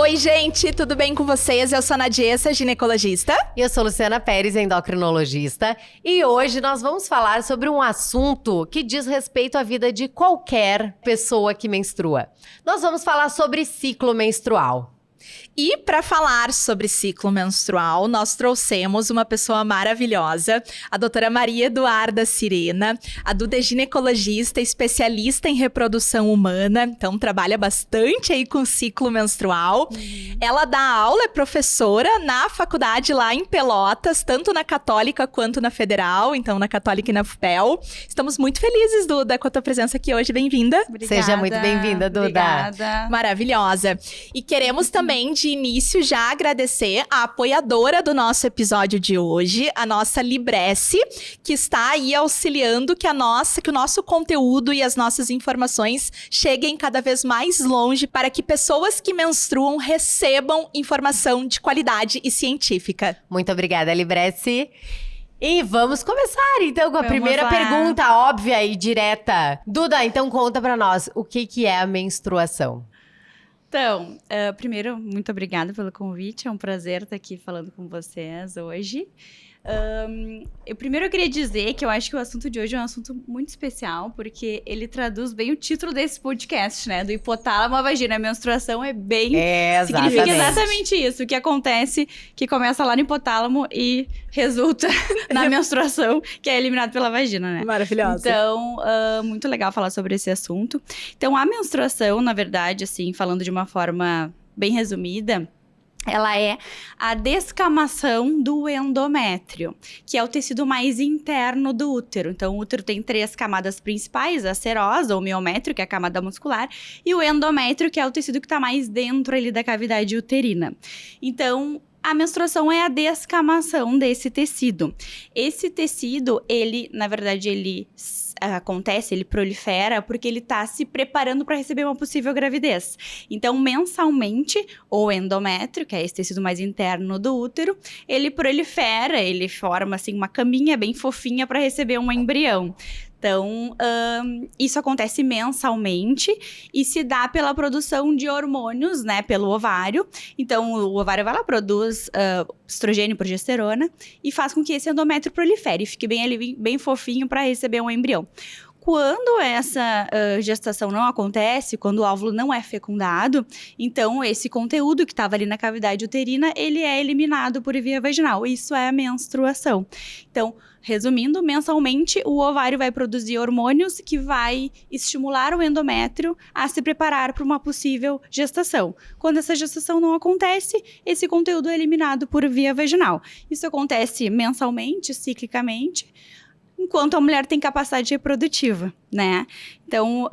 Oi, gente, tudo bem com vocês? Eu sou a Nadiessa, ginecologista. E eu sou Luciana Pérez, endocrinologista. E hoje nós vamos falar sobre um assunto que diz respeito à vida de qualquer pessoa que menstrua. Nós vamos falar sobre ciclo menstrual. E para falar sobre ciclo menstrual, nós trouxemos uma pessoa maravilhosa, a doutora Maria Eduarda Cirena. A Duda é ginecologista, especialista em reprodução humana, então trabalha bastante aí com ciclo menstrual. Ela dá aula, é professora na faculdade lá em Pelotas, tanto na Católica quanto na Federal, então na Católica e na FPEL. Estamos muito felizes, Duda, com a tua presença aqui hoje. Bem-vinda. Obrigada. Seja muito bem-vinda, Duda. Obrigada. Maravilhosa. E queremos também, de início, já agradecer a apoiadora do nosso episódio de hoje, a nossa Libresse, que está aí auxiliando que o nosso conteúdo e as nossas informações cheguem cada vez mais longe para que pessoas que menstruam recebam informação de qualidade e científica. Muito obrigada, Libresse. E vamos começar, então, com a primeira lá. pergunta óbvia e direta. Duda, então conta pra nós, o que é a menstruação? Então, primeiro, muito obrigada pelo convite. É um prazer estar aqui falando com vocês hoje. Eu queria dizer que eu acho que o assunto de hoje é um assunto muito especial, porque ele traduz bem o título desse podcast, né? Do hipotálamo à vagina. A menstruação significa exatamente isso. O que acontece, que começa lá no hipotálamo e resulta na menstruação, que é eliminado pela vagina, né? Maravilhosa. Então, muito legal falar sobre esse assunto. Então, a menstruação, na verdade, assim, falando de uma forma bem resumida, ela é a descamação do endométrio, que é o tecido mais interno do útero. Então, o útero tem 3 camadas principais, a serosa, ou miométrio, que é a camada muscular, e o endométrio, que é o tecido que está mais dentro ali da cavidade uterina. Então, a menstruação é a descamação desse tecido. Esse tecido, na verdade, ele prolifera porque ele está se preparando para receber uma possível gravidez. Então, mensalmente, o endométrio, que é esse tecido mais interno do útero, ele prolifera, ele forma assim uma caminha bem fofinha para receber um embrião. Então, isso acontece mensalmente e se dá pela produção de hormônios, né, pelo ovário. Então, o ovário vai lá, produz estrogênio e progesterona e faz com que esse endométrio prolifere e fique bem ali, bem fofinho para receber um embrião. Quando essa gestação não acontece, quando o óvulo não é fecundado, então esse conteúdo que estava ali na cavidade uterina, ele é eliminado por via vaginal. Isso é a menstruação. Então, resumindo, mensalmente o ovário vai produzir hormônios que vai estimular o endométrio a se preparar para uma possível gestação. Quando essa gestação não acontece, esse conteúdo é eliminado por via vaginal. Isso acontece mensalmente, ciclicamente, enquanto a mulher tem capacidade reprodutiva, né? Então,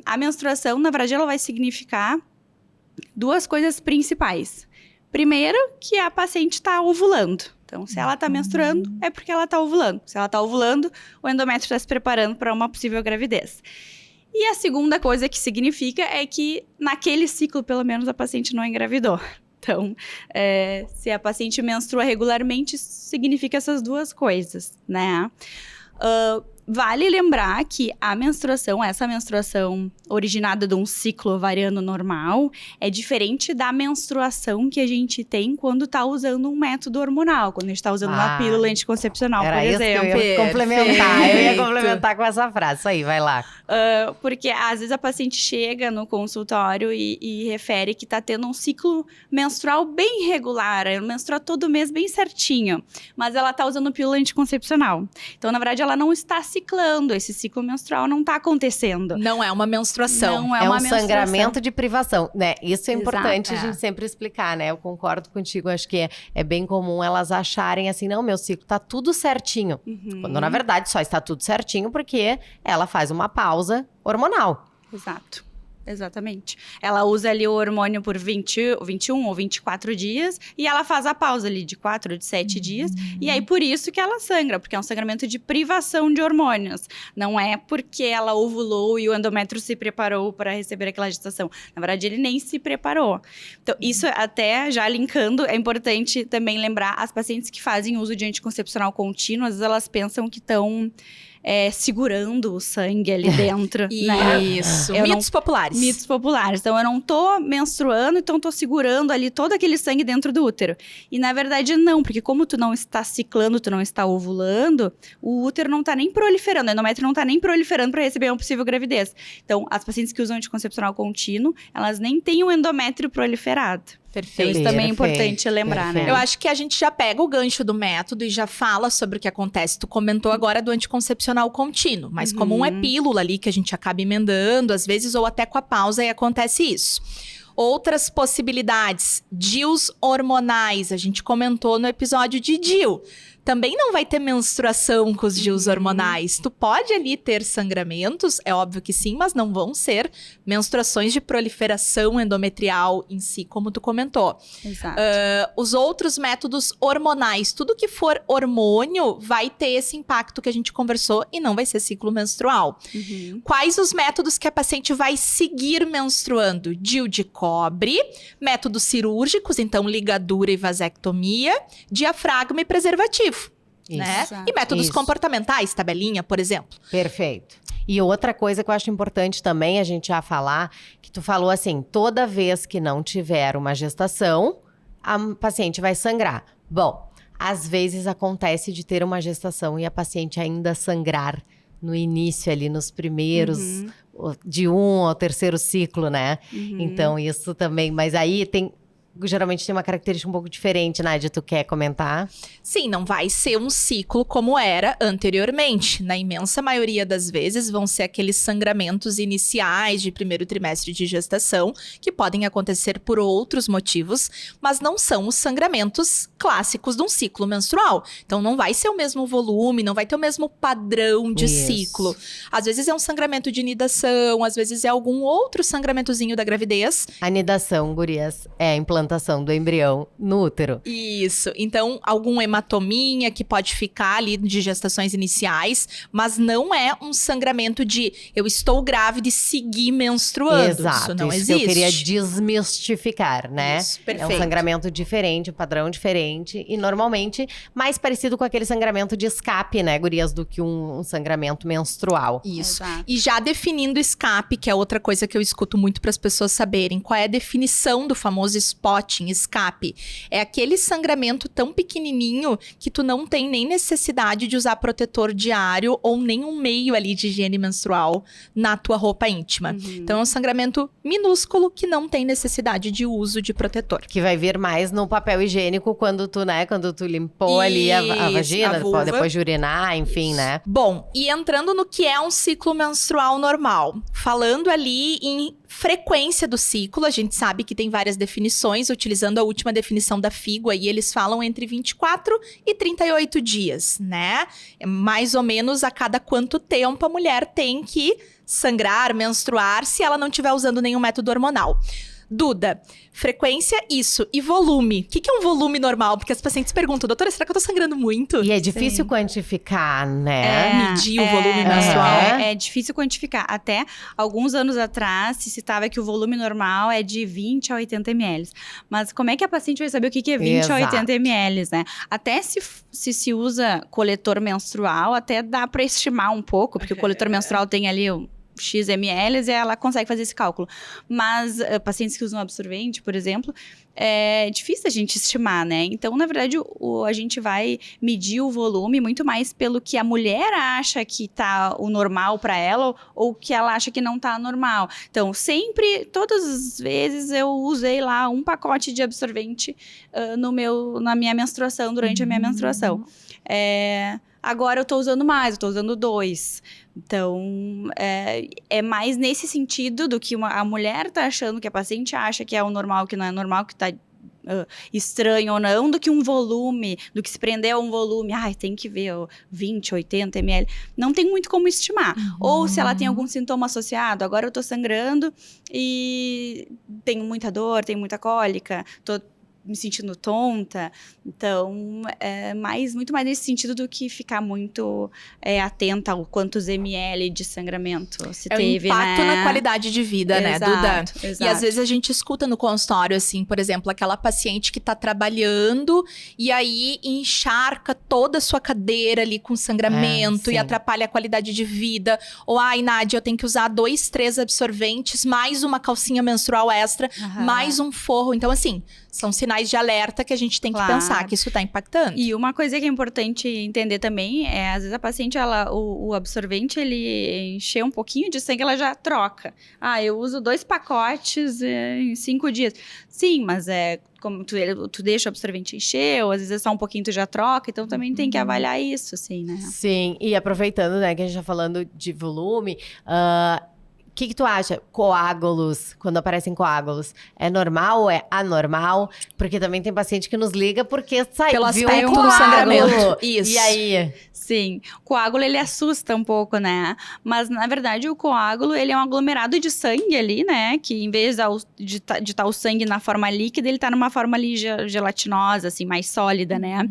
a menstruação, na verdade, ela vai significar 2 coisas principais. Primeiro, que a paciente está ovulando. Então, se ela está menstruando, é porque ela está ovulando. Se ela está ovulando, o endométrio está se preparando para uma possível gravidez. E a segunda coisa que significa é que, naquele ciclo, pelo menos, a paciente não engravidou. Então, se a paciente menstrua regularmente, significa essas 2 coisas, né? Vale lembrar que essa menstruação originada de um ciclo ovariano normal é diferente da menstruação que a gente tem quando está usando um método hormonal, quando a gente está usando uma pílula anticoncepcional, por exemplo. Eu ia complementar, eu ia complementar com essa frase. Isso aí, vai lá. Porque às vezes a paciente chega no consultório e refere que está tendo um ciclo menstrual bem regular, ela menstrua todo mês bem certinho, mas ela está usando pílula anticoncepcional. Então, na verdade, ela não está ciclando, esse ciclo menstrual não está acontecendo. Não é uma menstruação. Não é uma menstruação. Sangramento de privação, né? Isso é importante Exato, a gente sempre explicar, né? Eu concordo contigo, acho que é bem comum elas acharem assim, não, meu ciclo tá tudo certinho. Quando, na verdade, só está tudo certinho porque ela faz uma pausa hormonal. Exato. Exatamente. Ela usa ali o hormônio por 21 ou 24 dias e ela faz a pausa ali de 4 ou de 7 dias. E aí, por isso que ela sangra, porque é um sangramento de privação de hormônios. Não é porque ela ovulou e o endométrio se preparou para receber aquela gestação. Na verdade, ele nem se preparou. Então, isso até já linkando, é importante também lembrar as pacientes que fazem uso de anticoncepcional contínuo, às vezes elas pensam que estão segurando o sangue ali dentro, né? Isso, Eu mitos populares. Mitos populares. Então, eu não tô menstruando, então tô segurando ali todo aquele sangue dentro do útero. E, na verdade, não, porque como tu não está ciclando, tu não está ovulando, o útero não tá nem proliferando, o endométrio não tá nem proliferando para receber uma possível gravidez. Então, as pacientes que usam anticoncepcional contínuo, elas nem têm o endométrio proliferado. Então, Perfeito. isso também é Perfeito, importante lembrar, perfeito. né? Eu acho que a gente já pega o gancho do método e já fala sobre o que acontece. Tu comentou agora do anticoncepcional contínuo, mas como é pílula ali que a gente acaba emendando, às vezes, ou até com a pausa, e acontece isso. Outras possibilidades, DIUs hormonais, a gente comentou no episódio de DIU. Também não vai ter menstruação com os DIUs hormonais. Tu pode ali ter sangramentos, é óbvio que sim, mas não vão ser menstruações de proliferação endometrial em si, como tu comentou. Exato. Os outros métodos hormonais, tudo que for hormônio vai ter esse impacto que a gente conversou e não vai ser ciclo menstrual. Quais os métodos que a paciente vai seguir menstruando? DIU de cobre, métodos cirúrgicos, então ligadura e vasectomia, diafragma e preservativo. Né? Exato. E métodos Isso. comportamentais, tabelinha, por exemplo. Perfeito. E outra coisa que eu acho importante também a gente já falar, que tu falou assim, toda vez que não tiver uma gestação, a paciente vai sangrar. Bom, às vezes acontece de ter uma gestação e a paciente ainda sangrar no início ali, nos primeiros, de 1 ao 3º ciclo, né? Então, isso também, mas aí geralmente tem uma característica um pouco diferente, Nádia, tu quer comentar? Sim, não vai ser um ciclo como era anteriormente. Na imensa maioria das vezes, vão ser aqueles sangramentos iniciais de primeiro trimestre de gestação, que podem acontecer por outros motivos, mas não são os sangramentos clássicos de um ciclo menstrual. Então, não vai ser o mesmo volume, não vai ter o mesmo padrão de Isso. ciclo. Às vezes é um sangramento de inidação, às vezes é algum outro sangramentozinho da gravidez. A anidação, gurias, é a implantação do embrião no útero. Isso. Então, algum hematominha que pode ficar ali de gestações iniciais, mas não é um sangramento de eu estou grávida e seguir menstruando. Exato, Isso não isso existe. que eu queria desmistificar, né? Isso, É perfeito. um sangramento diferente, um padrão diferente e normalmente mais parecido com aquele sangramento de escape, né, gurias, do que um sangramento menstrual. Isso. Exato. E já definindo escape, que é outra coisa que eu escuto muito para as pessoas saberem, qual é a definição do famoso spotting, escape? É aquele sangramento tão pequenininho que tu não tem nem necessidade de usar protetor diário ou nenhum meio ali de higiene menstrual na tua roupa íntima. Então é um sangramento minúsculo que não tem necessidade de uso de protetor. Que vai vir mais no papel higiênico quando tu limpou ali a Isso, vagina, a vulva. depois de urinar, enfim, né? Bom, e entrando no que é um ciclo menstrual normal, falando ali em frequência do ciclo, a gente sabe que tem várias definições, utilizando a última definição da FIGO, aí eles falam entre 24 e 38 dias, né? É mais ou menos a cada quanto tempo a mulher tem que sangrar, menstruar, se ela não estiver usando nenhum método hormonal. Duda, frequência, isso. E volume. O que é um volume normal? Porque as pacientes perguntam, doutora, será que eu tô sangrando muito? E é difícil quantificar, né? Medir o volume menstrual. É difícil quantificar. Até alguns anos atrás, se citava que o volume normal é de 20 a 80 ml. Mas como é que a paciente vai saber o que é 20 a Exato. 80 ml, né? Até se usa coletor menstrual, até dá para estimar um pouco, porque o coletor menstrual tem ali X ml e ela consegue fazer esse cálculo. Mas pacientes que usam absorvente, por exemplo, é difícil a gente estimar, né? Então, na verdade, a gente vai medir o volume muito mais pelo que a mulher acha que tá o normal para ela ou que ela acha que não tá normal. Então, sempre, todas as vezes, eu usei lá um pacote de absorvente na minha menstruação, durante a minha menstruação. Agora eu tô usando mais, eu tô usando 2. Então, é mais nesse sentido do que a mulher tá achando, que a paciente acha que é o normal, que não é normal, que tá estranho ou não, do que um volume, do que se prender a um volume. Tem que ver 20, 80 ml. Não tem muito como estimar. Ou se ela tem algum sintoma associado, agora eu tô sangrando e tenho muita dor, tenho muita cólica, tô me sentindo tonta. Então, muito mais nesse sentido do que ficar muito atenta ao quantos ml de sangramento se teve, o impacto né? na qualidade de vida, né, Duda? E às vezes a gente escuta no consultório, assim, por exemplo, aquela paciente que tá trabalhando e aí encharca toda a sua cadeira ali com sangramento e sim. atrapalha a qualidade de vida. Ou, ai, Nádia, eu tenho que usar 2, 3 absorventes, mais uma calcinha menstrual extra, mais um forro. Então, assim, são sinais de alerta que a gente tem que pensar que isso tá impactando. E uma coisa que é importante entender também é, às vezes a paciente, o absorvente, ele encheu um pouquinho de sangue, ela já troca. Ah, eu uso 2 pacotes em 5 dias. Sim, mas como tu deixa o absorvente encher, ou às vezes só um pouquinho tu já troca, então também tem que avaliar isso, assim, né? Sim, e aproveitando, né, que a gente tá falando de volume, o que tu acha? Coágulos, quando aparecem coágulos, é normal ou é anormal? Porque também tem paciente que nos liga porque Pelo viu aspecto um do coágulo. sangramento. Isso. E aí? Sim, o coágulo ele assusta um pouco, né? Mas na verdade o coágulo ele é um aglomerado de sangue ali, né? Que em vez de estar o sangue na forma líquida, ele tá numa forma ali gelatinosa, assim, mais sólida, né?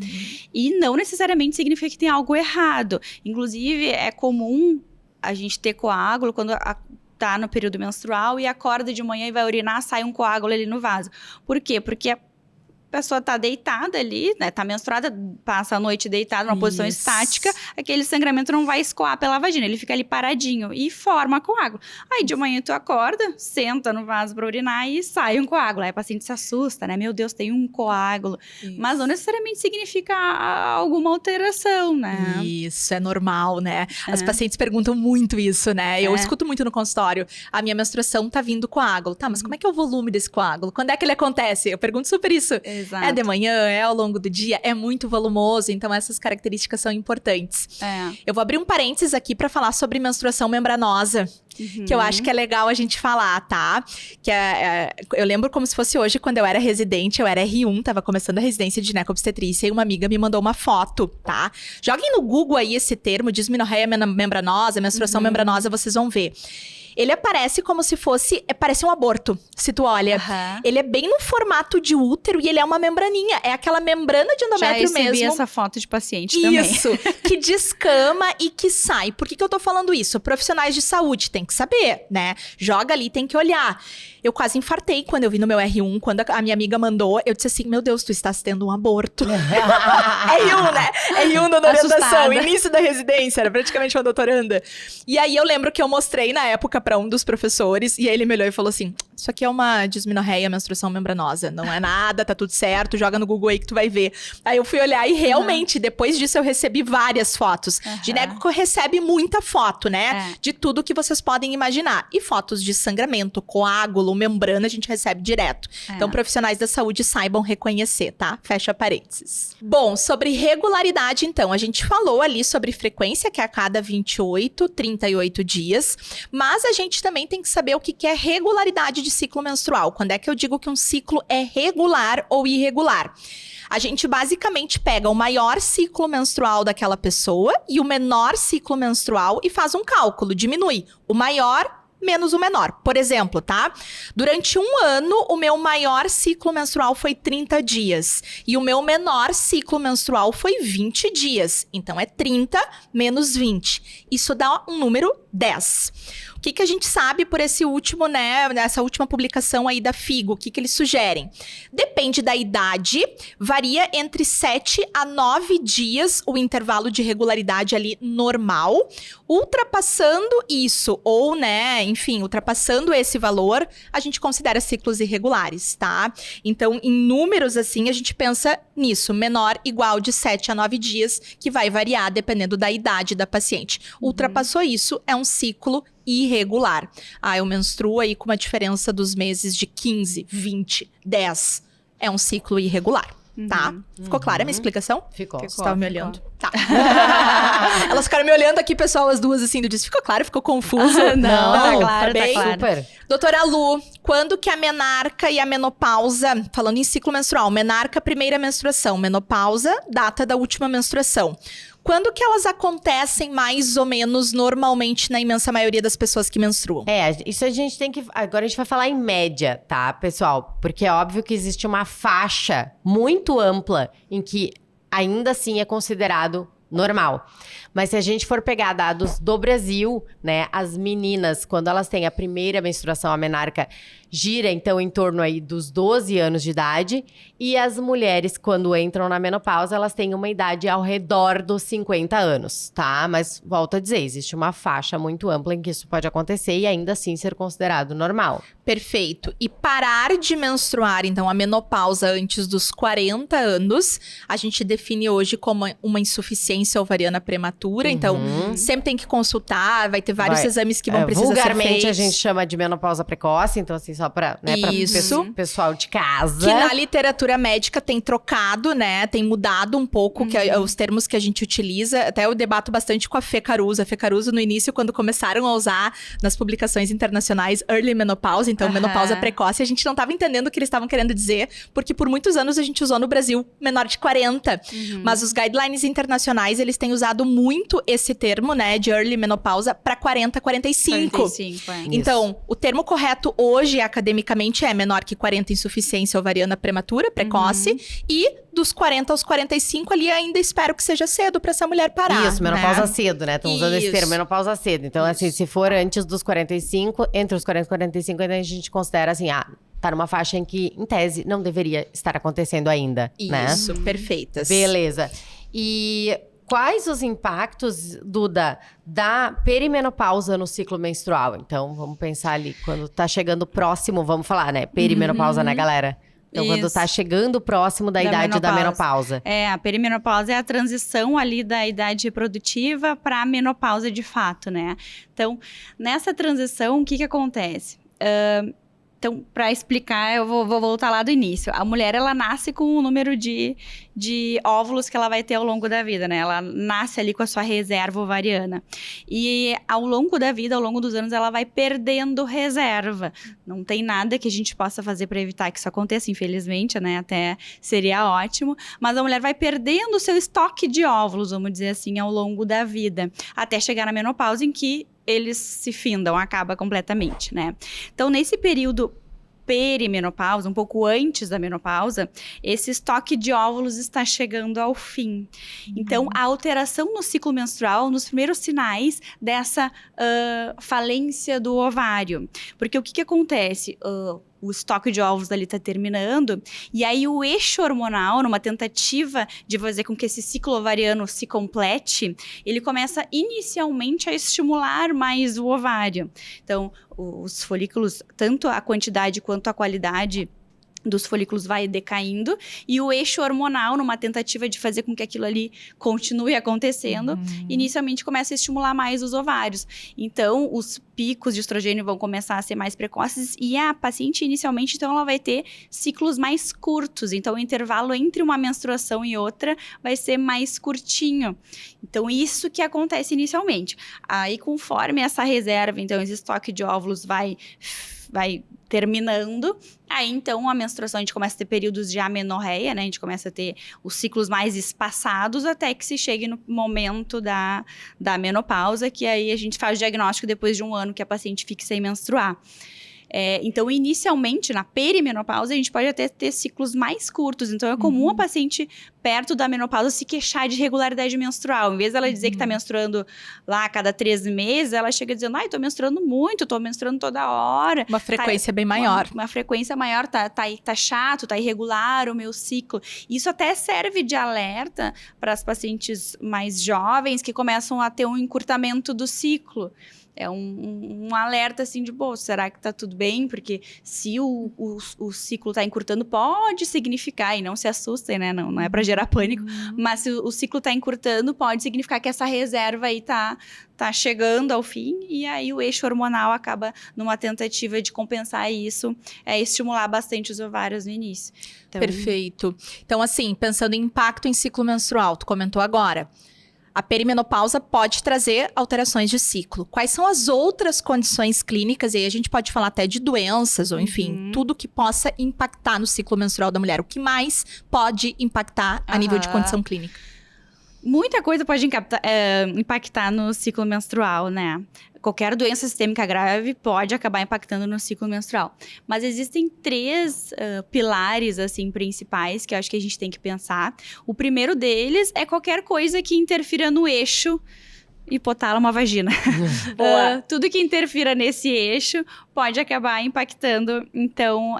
E não necessariamente significa que tem algo errado. Inclusive é comum a gente ter coágulo quando tá no período menstrual e acorda de manhã e vai urinar, sai um coágulo ali no vaso. Por quê? Porque a pessoa tá deitada ali, né? Tá menstruada, passa a noite deitada numa posição estática, aquele sangramento não vai escoar pela vagina, ele fica ali paradinho e forma coágulo. Aí de manhã tu acorda, senta no vaso pra urinar e sai um coágulo. Aí a paciente se assusta, né? Meu Deus, tem um coágulo. Mas não necessariamente significa alguma alteração, né? Isso, é normal, né? As pacientes perguntam muito isso, né? Eu escuto muito no consultório. A minha menstruação tá vindo coágulo. Tá, mas como é que é o volume desse coágulo? Quando é que ele acontece? Eu pergunto super isso. Exato. É de manhã, é ao longo do dia, é muito volumoso, então essas características são importantes. Eu vou abrir um parênteses aqui pra falar sobre menstruação membranosa, que eu acho que é legal a gente falar, tá? Que eu lembro como se fosse hoje, quando eu era residente, eu era R1, tava começando a residência de ginecobstetrícia e uma amiga me mandou uma foto, tá? Joguem no Google aí esse termo, dismenorreia membranosa, menstruação membranosa, vocês vão ver. Ele aparece como se fosse, parece um aborto, se tu olha. Ele é bem no formato de útero e ele é uma membraninha. É aquela membrana de endométrio mesmo. Já recebi essa foto de paciente também. Isso, que descama e que sai. Por que eu tô falando isso? Profissionais de saúde têm que saber, né? Joga ali, tem que olhar. Eu quase infartei quando eu vi no meu R1, quando a minha amiga mandou, eu disse assim, meu Deus, tu estás tendo um aborto. R1, né? R1 da orientação, início da residência, era praticamente uma doutoranda. E aí eu lembro que eu mostrei na época pra um dos professores, e aí ele me olhou e falou assim, isso aqui é uma dismenorreia, menstruação membranosa, não é nada, tá tudo certo, joga no Google aí que tu vai ver. Aí eu fui olhar e realmente, depois disso eu recebi várias fotos. Gineco recebe muita foto, né? De tudo que vocês podem imaginar. E fotos de sangramento, coágulo, membrana, a gente recebe direto. Então, profissionais da saúde saibam reconhecer, tá? Fecha parênteses. Bom, sobre regularidade, então, a gente falou ali sobre frequência, que é a cada 28, 38 dias, mas a gente também tem que saber o que é regularidade de ciclo menstrual. Quando é que eu digo que um ciclo é regular ou irregular? A gente basicamente pega o maior ciclo menstrual daquela pessoa e o menor ciclo menstrual e faz um cálculo, diminui o maior menos o menor. Por exemplo, tá? Durante um ano, o meu maior ciclo menstrual foi 30 dias. E o meu menor ciclo menstrual foi 20 dias. Então, é 30 menos 20. Isso dá um número 10. O que a gente sabe por esse último, né, nessa última publicação aí da FIGO? O que eles sugerem? Depende da idade, varia entre 7 a 9 dias o intervalo de regularidade ali normal. Ultrapassando isso, ou, né, enfim, ultrapassando esse valor, a gente considera ciclos irregulares, tá? Então, em números, assim, a gente pensa nisso, menor igual de 7 a 9 dias, que vai variar dependendo da idade da paciente. Ultrapassou isso, é um ciclo irregular. Eu menstruo aí com uma diferença dos meses de 15, 20, 10. É um ciclo irregular, tá? Ficou clara a minha explicação? Ficou. Você tava me olhando? Tá. Elas ficaram me olhando aqui, pessoal, as duas, assim, eu disse, ficou claro? Ficou confuso? Não, tá claro, bem? tá claro. Super. Doutora Lu, quando que a menarca e a menopausa, falando em ciclo menstrual, menarca, primeira menstruação, menopausa, data da última menstruação. Quando que elas acontecem mais ou menos normalmente na imensa maioria das pessoas que menstruam? Isso a gente tem que... Agora a gente vai falar em média, tá, pessoal? Porque é óbvio que existe uma faixa muito ampla em que ainda assim é considerado normal. Mas se a gente for pegar dados do Brasil, né, as meninas, quando elas têm a primeira menstruação, a menarca gira, então, em torno aí dos 12 anos de idade. E as mulheres, quando entram na menopausa, elas têm uma idade ao redor dos 50 anos, tá? Mas, volto a dizer, existe uma faixa muito ampla em que isso pode acontecer e ainda assim ser considerado normal. Perfeito. E parar de menstruar, então, a menopausa antes dos 40 anos, a gente define hoje como uma insuficiência ovariana prematura. Então, sempre tem que consultar, vai ter vários exames que vão precisar ser feitos. Vulgarmente, a gente chama de menopausa precoce, então, assim, só pra, né, pra pessoal de casa. Que na literatura médica tem trocado, né? Tem mudado um pouco os termos que a gente utiliza. Até eu debato bastante com a Fê Caruso. A Fê Caruso, no início, quando começaram a usar nas publicações internacionais early menopause, então menopausa precoce, a gente não tava entendendo o que eles estavam querendo dizer, porque por muitos anos a gente usou no Brasil menor de 40. Mas os guidelines internacionais, eles têm usado muito esse termo, né, de early menopausa para 40, 45. 45, Então, o termo correto hoje, academicamente, é menor que 40 insuficiência ovariana prematura, precoce, e dos 40 aos 45 ali ainda espero que seja cedo para essa mulher parar. Isso, menopausa cedo, né? Estão usando esse termo, menopausa cedo. Então, assim, se for antes dos 45, entre os 40 e 45, ainda a gente considera assim, tá numa faixa em que, em tese, não deveria estar acontecendo ainda, né? Isso, perfeitas. Beleza. E quais os impactos, Duda, da perimenopausa no ciclo menstrual? Então, vamos pensar ali, quando tá chegando próximo, vamos falar, né? Perimenopausa, né, galera? Então, quando tá chegando próximo da idade da menopausa. A perimenopausa é a transição ali da idade reprodutiva para a menopausa de fato, né? Então, nessa transição, o que acontece? Então, para explicar, eu vou voltar lá do início. A mulher, ela nasce com o número de óvulos que ela vai ter ao longo da vida, né? Ela nasce ali com a sua reserva ovariana. E ao longo da vida, ao longo dos anos, ela vai perdendo reserva. Não tem nada que a gente possa fazer para evitar que isso aconteça, infelizmente, né? Até seria ótimo. Mas a mulher vai perdendo o seu estoque de óvulos, vamos dizer assim, ao longo da vida. Até chegar na menopausa, em que eles se findam, acaba completamente, né? Então, nesse período perimenopausa, um pouco antes da menopausa, esse estoque de óvulos está chegando ao fim. Então, a alteração no ciclo menstrual, nos primeiros sinais dessa falência do ovário. Porque o que acontece? O estoque de óvulos ali está terminando, e aí o eixo hormonal, numa tentativa de fazer com que esse ciclo ovariano se complete, ele começa inicialmente a estimular mais o ovário. Então, os folículos, tanto a quantidade quanto a qualidade dos folículos vai decaindo, e o eixo hormonal, numa tentativa de fazer com que aquilo ali continue acontecendo, inicialmente começa a estimular mais os ovários. Então, os picos de estrogênio vão começar a ser mais precoces, e a paciente, inicialmente, então, ela vai ter ciclos mais curtos. Então, o intervalo entre uma menstruação e outra vai ser mais curtinho. Então, isso que acontece inicialmente. Aí, conforme essa reserva, então, esse estoque de óvulos vai terminando, aí então a menstruação, a gente começa a ter períodos de amenorreia, né? A gente começa a ter os ciclos mais espaçados até que se chegue no momento da menopausa, que aí a gente faz o diagnóstico depois de um ano que a paciente fique sem menstruar. Então, inicialmente, na perimenopausa, a gente pode até ter ciclos mais curtos. Então, é comum a paciente, perto da menopausa, se queixar de irregularidade menstrual. Em vez dela dizer que está menstruando lá a cada 3 meses, ela chega dizendo, estou menstruando muito, estou menstruando toda hora. Uma frequência bem maior. Uma frequência maior, tá chato, tá irregular o meu ciclo. Isso até serve de alerta para as pacientes mais jovens que começam a ter um encurtamento do ciclo. É um alerta, assim, de, será que tá tudo bem? Porque se o ciclo tá encurtando, pode significar, e não se assustem, né? Não é para gerar pânico, mas se o ciclo tá encurtando, pode significar que essa reserva aí tá chegando ao fim, e aí o eixo hormonal acaba, numa tentativa de compensar isso, estimular bastante os ovários no início. Então... Perfeito. Então, assim, pensando em impacto em ciclo menstrual, tu comentou agora. A perimenopausa pode trazer alterações de ciclo. Quais são as outras condições clínicas? E aí a gente pode falar até de doenças, ou enfim, tudo que possa impactar no ciclo menstrual da mulher. O que mais pode impactar a nível de condição clínica? Muita coisa pode impactar no ciclo menstrual, né? Qualquer doença sistêmica grave pode acabar impactando no ciclo menstrual. Mas existem 3 pilares, assim, principais que eu acho que a gente tem que pensar. O primeiro deles é qualquer coisa que interfira no eixo hipotálamo-vagina. Tudo que interfira nesse eixo pode acabar impactando, então,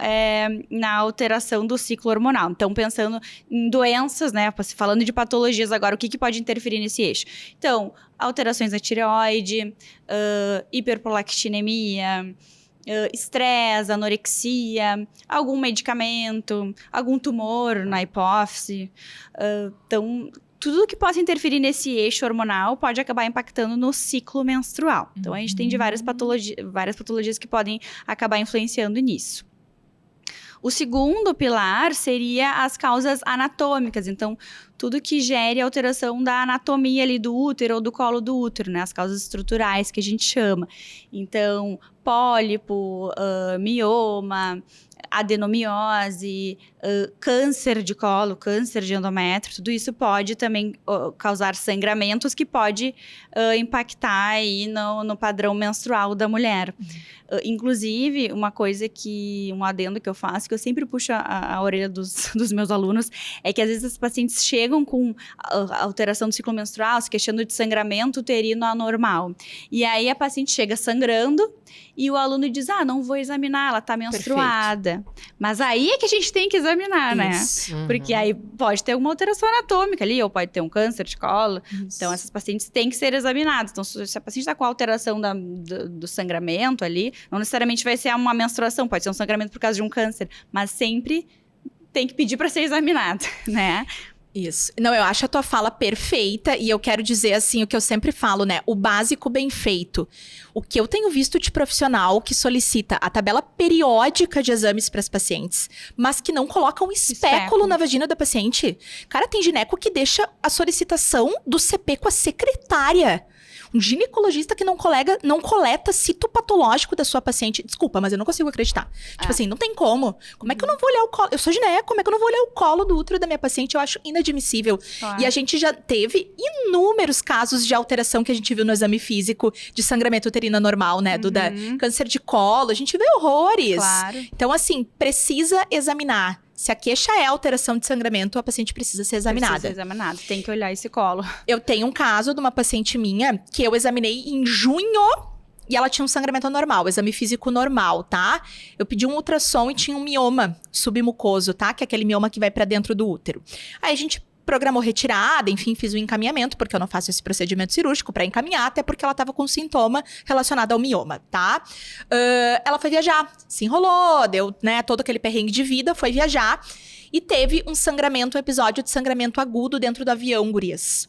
na alteração do ciclo hormonal. Então, pensando em doenças, né? Falando de patologias agora, o que pode interferir nesse eixo? Então, alterações na tireoide, hiperprolactinemia, estresse, anorexia, algum medicamento, algum tumor na hipófise. Então, tudo que possa interferir nesse eixo hormonal pode acabar impactando no ciclo menstrual. Então, a gente tem várias patologias que podem acabar influenciando nisso. O segundo pilar seria as causas anatômicas. Então, tudo que gere alteração da anatomia ali do útero ou do colo do útero, né? As causas estruturais que a gente chama. Então, pólipo, mioma, adenomiose, câncer de colo, câncer de endométrio, tudo isso pode também causar sangramentos que pode impactar aí no padrão menstrual da mulher. Inclusive, um adendo que eu faço, que eu sempre puxo a orelha dos meus alunos, é que às vezes as pacientes chegam com alteração do ciclo menstrual, se queixando de sangramento uterino anormal. E aí a paciente chega sangrando e o aluno diz, não vou examinar, ela tá menstruada. Perfeito. Mas aí é que a gente tem que examinar, Isso. né? Porque aí pode ter alguma alteração anatômica ali, ou pode ter um câncer de colo. Isso. Então, essas pacientes têm que ser examinadas. Então, se a paciente está com alteração do sangramento ali, não necessariamente vai ser uma menstruação, pode ser um sangramento por causa de um câncer, mas sempre tem que pedir para ser examinado, né? Isso. Não, eu acho a tua fala perfeita e eu quero dizer assim o que eu sempre falo, né? O básico bem feito. O que eu tenho visto de profissional que solicita a tabela periódica de exames para as pacientes, mas que não coloca um espéculo na vagina da paciente. Cara, tem gineco que deixa a solicitação do CP com a secretária. Um ginecologista que não coleta citopatológico da sua paciente. Desculpa, mas eu não consigo acreditar. Tipo assim, não tem como. Como é que eu não vou olhar o colo? Eu sou gineco, como é que eu não vou olhar o colo do útero da minha paciente? Eu acho inadmissível. Claro. E a gente já teve inúmeros casos de alteração que a gente viu no exame físico de sangramento uterino anormal, né? Da câncer de colo. A gente vê horrores. Claro. Então, assim, precisa examinar. Se a queixa é alteração de sangramento, a paciente precisa ser examinada. Precisa ser examinada, tem que olhar esse colo. Eu tenho um caso de uma paciente minha que eu examinei em junho e ela tinha um sangramento anormal, exame físico normal, tá? Eu pedi um ultrassom e tinha um mioma submucoso, tá? Que é aquele mioma que vai pra dentro do útero. Aí a gente programou retirada, enfim, fiz o encaminhamento, porque eu não faço esse procedimento cirúrgico pra encaminhar, até porque ela tava com sintoma relacionado ao mioma, tá? Ela foi viajar, se enrolou, deu, né, todo aquele perrengue de vida, foi viajar e teve um episódio de sangramento agudo dentro do avião, gurias.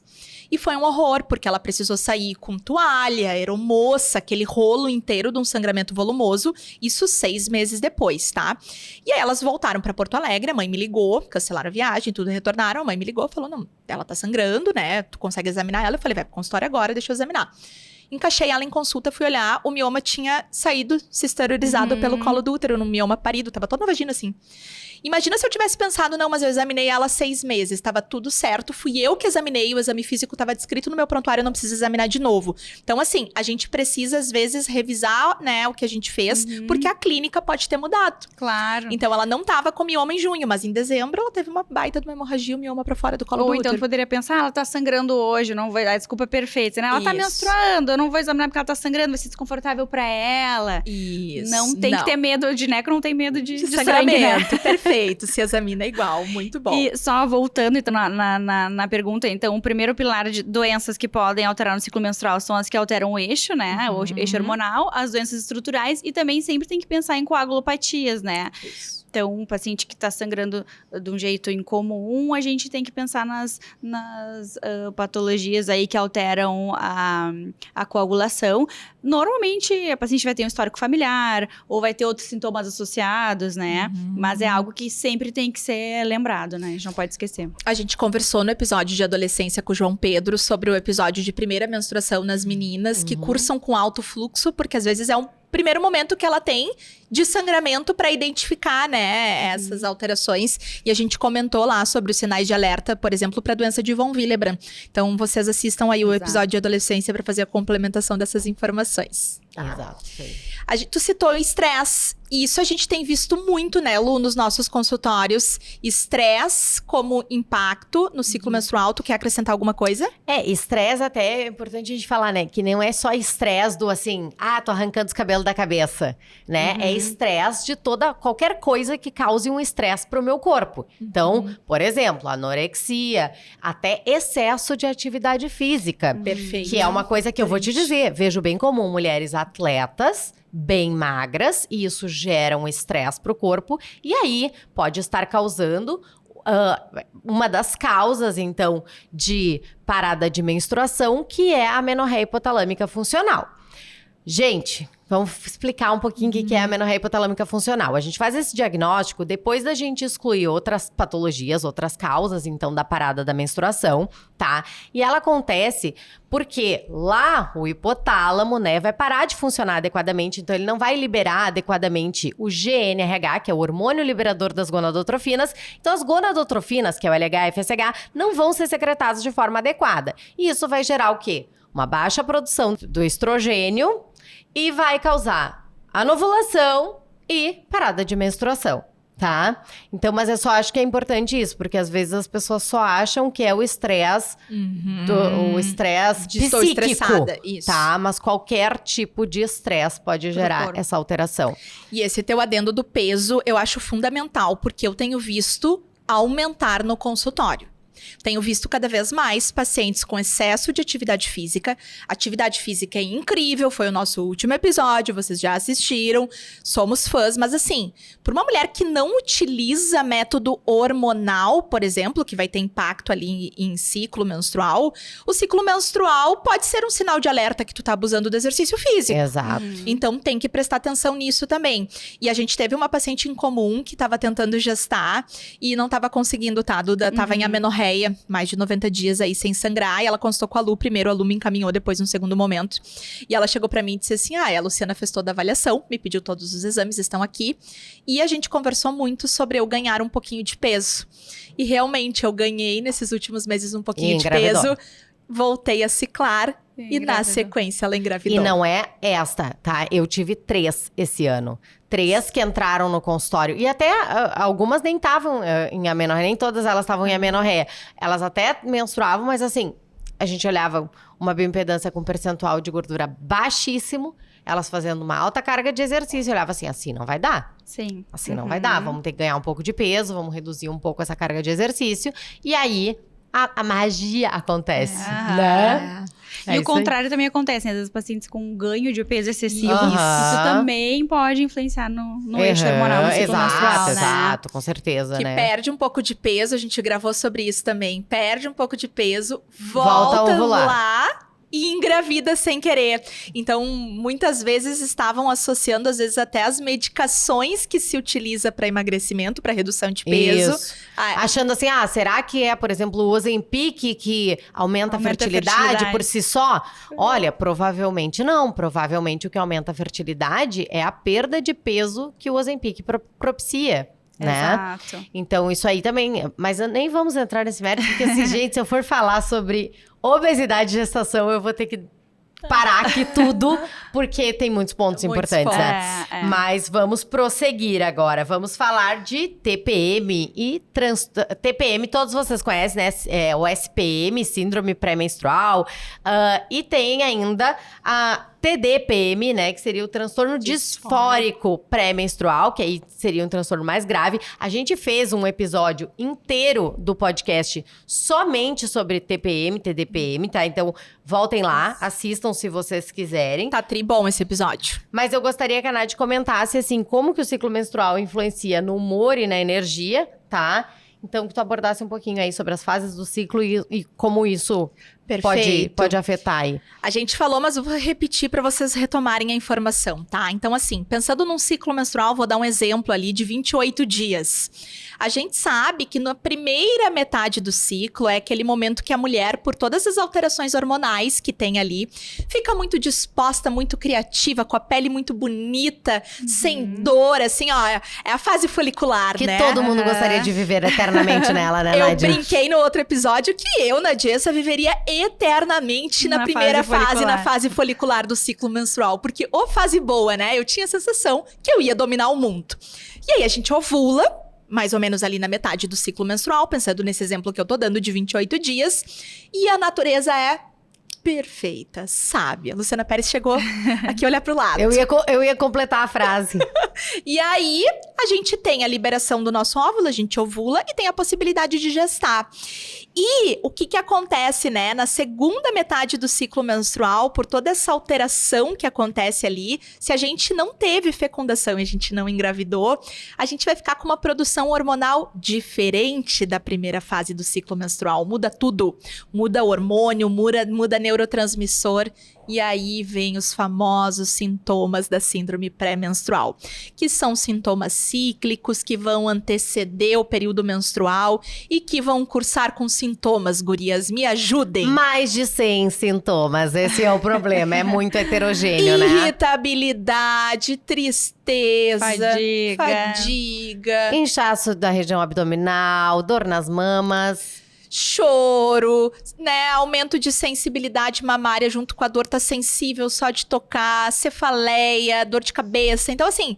E foi um horror, porque ela precisou sair com toalha, aeromoça, aquele rolo inteiro de um sangramento volumoso. Isso 6 meses depois, tá? E aí elas voltaram pra Porto Alegre, a mãe me ligou, cancelaram a viagem, tudo retornaram. A mãe me ligou, falou, não, ela tá sangrando, né? Tu consegue examinar ela? Eu falei, vai pro consultório agora, deixa eu examinar. Encaixei ela em consulta, fui olhar, o mioma tinha saído, se exteriorizado pelo colo do útero, no mioma parido, tava todo na vagina assim. Imagina se eu tivesse pensado, não, mas eu examinei ela 6 meses, estava tudo certo, fui eu que examinei, o exame físico estava descrito no meu prontuário, eu não preciso examinar de novo. Então, assim, a gente precisa, às vezes, revisar, né, o que a gente fez, porque a clínica pode ter mudado. Claro. Então, ela não tava com mioma em junho, mas em dezembro ela teve uma baita de uma hemorragia, o mioma pra fora do colo do útero. Ou então, poderia pensar, ela tá sangrando hoje, não vai, a desculpa é perfeita, né? Ela tá menstruando, eu não vou examinar porque ela tá sangrando, vai ser desconfortável pra ela. Isso. Não tem que ter medo, o gineco não tem medo de sangramento. Sangue, né? Perfeito, se examina igual, muito bom. E só voltando então, na pergunta, então, o primeiro pilar de doenças que podem alterar no ciclo menstrual são as que alteram o eixo, né? O eixo hormonal, as doenças estruturais e também sempre tem que pensar em coagulopatias, né? Isso. Então, um paciente que está sangrando de um jeito incomum, a gente tem que pensar nas patologias aí que alteram a coagulação. Normalmente, a paciente vai ter um histórico familiar ou vai ter outros sintomas associados, né? Mas é algo que sempre tem que ser lembrado, né? A gente não pode esquecer. A gente conversou no episódio de adolescência com o João Pedro sobre o episódio de primeira menstruação nas meninas que cursam com alto fluxo, porque às vezes é um primeiro momento que ela tem de sangramento para identificar, né, essas alterações. E a gente comentou lá sobre os sinais de alerta, por exemplo, para a doença de von Willebrand. Então, vocês assistam aí o episódio de adolescência para fazer a complementação dessas informações. Exato. Sim. Tu citou o estresse. E isso a gente tem visto muito, né, Lu, nos nossos consultórios. Estresse como impacto no ciclo menstrual. Tu quer acrescentar alguma coisa? Estresse até é importante a gente falar, né? Que não é só estresse do assim, tô arrancando os cabelos da cabeça, né? É estresse de qualquer coisa que cause um estresse pro meu corpo. Então, por exemplo, anorexia, até excesso de atividade física. Perfeito. Que é uma coisa que eu vou te dizer, vejo bem comum, mulheres atletas bem magras, e isso gera um estresse pro corpo, e aí pode estar causando uma das causas, então, de parada de menstruação, que é a amenorreia hipotalâmica funcional. Gente, vamos explicar um pouquinho o que é a amenorreia hipotalâmica funcional. A gente faz esse diagnóstico depois da gente excluir outras patologias, outras causas, então, da parada da menstruação, tá? E ela acontece porque lá o hipotálamo, né, vai parar de funcionar adequadamente, então ele não vai liberar adequadamente o GnRH, que é o hormônio liberador das gonadotrofinas. Então, as gonadotrofinas, que é o LH e FSH, não vão ser secretadas de forma adequada. E isso vai gerar o quê? Uma baixa produção do estrogênio, e vai causar anovulação e parada de menstruação, tá? Então, mas eu só acho que é importante isso, porque às vezes as pessoas só acham que é o estresse, o estresse Estou psíquico, estressada, isso. tá? Mas qualquer tipo de estresse pode gerar corpo. essa alteração. E esse teu adendo do peso, eu acho fundamental, porque eu tenho visto aumentar no consultório. Tenho visto cada vez mais pacientes com excesso de atividade física. Atividade física é incrível, foi o nosso último episódio, vocês já assistiram, somos fãs. Mas assim, para uma mulher que não utiliza método hormonal, por exemplo, que vai ter impacto ali em ciclo menstrual, o ciclo menstrual pode ser um sinal de alerta que tu tá abusando do exercício físico. Exato. Então, tem que prestar atenção nisso também. E a gente teve uma paciente em comum que estava tentando gestar e não estava conseguindo, tá? A Duda estava em amenorreia, mais de 90 dias aí sem sangrar. E ela consultou com a Lu primeiro, a Lu me encaminhou depois num segundo momento. E ela chegou pra mim e disse assim, a Luciana fez toda a avaliação, me pediu todos os exames, estão aqui. E a gente conversou muito sobre eu ganhar um pouquinho de peso. E realmente, eu ganhei nesses últimos meses um pouquinho de peso. Voltei a ciclar. E na sequência ela engravidou. E não é esta, tá? Eu tive 3 esse ano. 3 que entraram no consultório. E até algumas nem estavam em amenorreia, nem todas elas estavam em amenorreia. Elas até menstruavam, mas assim, a gente olhava uma bioimpedância com percentual de gordura baixíssimo, elas fazendo uma alta carga de exercício. Eu olhava assim não vai dar. Sim. Assim não vai dar. Vamos ter que ganhar um pouco de peso, vamos reduzir um pouco essa carga de exercício. E aí, a magia acontece, né? E o contrário também acontece, né? Às vezes pacientes com ganho de peso excessivo, isso também pode influenciar no eixo hormonal, no ciclo menstrual, né? Exato, com certeza, que né? perde um pouco de peso, a gente gravou sobre isso também. Perde um pouco de peso, volta a ovular. lá e engravida sem querer. Então, muitas vezes estavam associando, às vezes, até as medicações que se utiliza para emagrecimento, para redução de peso. Isso. Achando assim, será que é, por exemplo, o Ozempic que aumenta a fertilidade por si só? Olha, provavelmente não. Provavelmente o que aumenta a fertilidade é a perda de peso que o Ozempic propicia. Né? Exato. Então, isso aí também... Mas nem vamos entrar nesse mérito, porque assim, gente, se eu for falar sobre obesidade e gestação, eu vou ter que parar aqui tudo, porque tem muitos pontos importantes, né? Mas vamos prosseguir agora. Vamos falar de TPM e TPM, todos vocês conhecem, né? O SPM, Síndrome Pré-Menstrual. E tem ainda a TDPM, né, que seria o transtorno disfórico pré-menstrual, que aí seria um transtorno mais grave. A gente fez um episódio inteiro do podcast somente sobre TPM, TDPM, tá? Então, voltem lá, assistam se vocês quiserem. Tá tribom esse episódio. Mas eu gostaria que a Nath comentasse, assim, como que o ciclo menstrual influencia no humor e na energia, tá? Então, que tu abordasse um pouquinho aí sobre as fases do ciclo e como isso Perfeito. pode afetar aí. A gente falou, mas eu vou repetir para vocês retomarem a informação, tá? Então, assim, pensando num ciclo menstrual, vou dar um exemplo ali de 28 dias. A gente sabe que na primeira metade do ciclo é aquele momento que a mulher, por todas as alterações hormonais que tem ali, fica muito disposta, muito criativa, com a pele muito bonita, sem dor, assim, ó. É a fase folicular, Que né? todo mundo gostaria de viver eternamente nela, né, Eu Nadia? brinquei no outro episódio que eu, Nadiessa, viveria eternamente na primeira fase, na fase folicular do ciclo menstrual. Porque, ô fase boa, né? Eu tinha a sensação que eu ia dominar o mundo. E aí, a gente ovula, mais ou menos ali na metade do ciclo menstrual, pensando nesse exemplo que eu tô dando de 28 dias. E a natureza é perfeita, sábia. Luciana Pérez chegou aqui olhar pro lado. Eu ia completar a frase. E aí, a gente tem a liberação do nosso óvulo, a gente ovula e tem a possibilidade de gestar. E o que acontece, né, na segunda metade do ciclo menstrual, por toda essa alteração que acontece ali, se a gente não teve fecundação e a gente não engravidou, a gente vai ficar com uma produção hormonal diferente da primeira fase do ciclo menstrual. Muda tudo. Muda o hormônio, muda neurotransmissor. E aí vem os famosos sintomas da síndrome pré-menstrual, que são sintomas cíclicos, que vão anteceder o período menstrual e que vão cursar com sintomas, gurias. Me ajudem! Mais de 100 sintomas, esse é o problema, é muito heterogêneo, né? Irritabilidade, tristeza, fadiga, Inchaço da região abdominal, dor nas mamas. choro, né? Aumento de sensibilidade mamária junto com a dor, tá sensível só de tocar, cefaleia, dor de cabeça. Então, assim,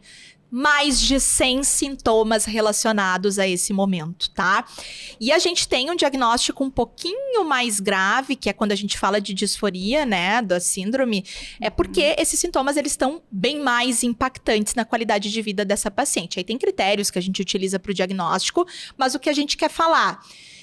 mais de 100 sintomas relacionados a esse momento, tá? E a gente tem um diagnóstico um pouquinho mais grave, que é quando a gente fala de disforia, né, da síndrome, é porque esses sintomas, eles estão bem mais impactantes na qualidade de vida dessa paciente. Aí tem critérios que a gente utiliza para o diagnóstico, mas o que a gente quer falar...